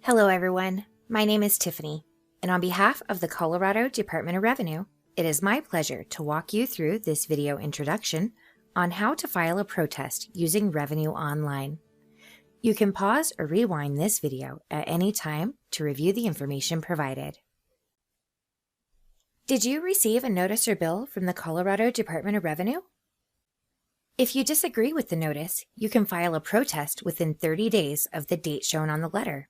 Hello everyone, my name is Tiffany, and on behalf of the Colorado Department of Revenue, it is my pleasure to walk you through this video introduction on how to file a protest using Revenue Online. You can pause or rewind this video at any time to review the information provided. Did you receive a notice or bill from the Colorado Department of Revenue? If you disagree with the notice, you can file a protest within 30 days of the date shown on the letter.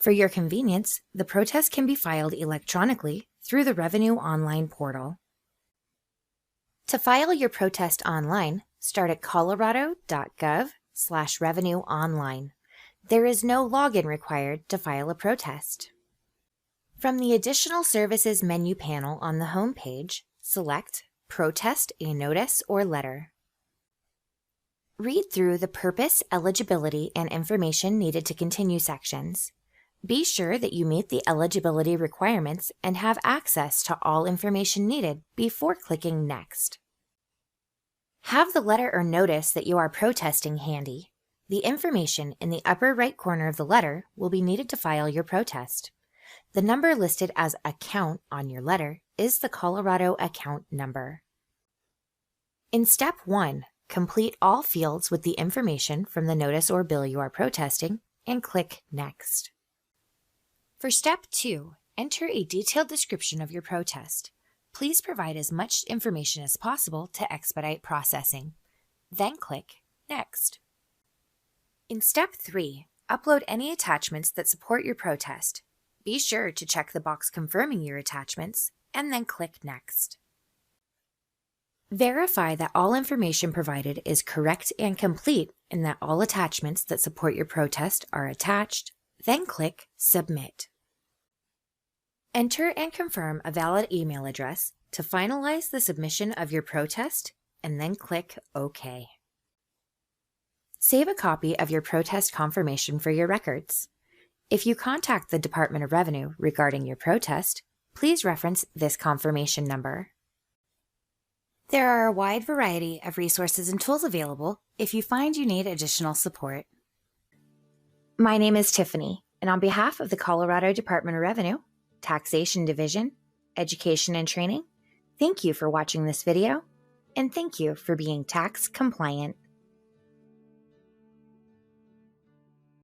For your convenience, the protest can be filed electronically through the Revenue Online portal. To file your protest online, start at Colorado.gov/revenueonline. There is no login required to file a protest. From the Additional Services menu panel on the home page, select Protest a Notice or Letter. Read through the Purpose, Eligibility, and Information Needed to Continue sections. Be sure that you meet the eligibility requirements and have access to all information needed before clicking Next. Have the letter or notice that you are protesting handy. The information in the upper right corner of the letter will be needed to file your protest. The number listed as Account on your letter is the Colorado account number. In Step 1, complete all fields with the information from the notice or bill you are protesting and click Next. For Step 2, enter a detailed description of your protest. Please provide as much information as possible to expedite processing. Then click Next. In Step 3, upload any attachments that support your protest. Be sure to check the box confirming your attachments, and then click Next. Verify that all information provided is correct and complete and that all attachments that support your protest are attached, then click Submit. Enter and confirm a valid email address to finalize the submission of your protest, and then click OK. Save a copy of your protest confirmation for your records. If you contact the Department of Revenue regarding your protest, please reference this confirmation number. There are a wide variety of resources and tools available if you find you need additional support. My name is Tiffany, and on behalf of the Colorado Department of Revenue, Taxation Division, Education and Training, thank you for watching this video, and thank you for being tax compliant.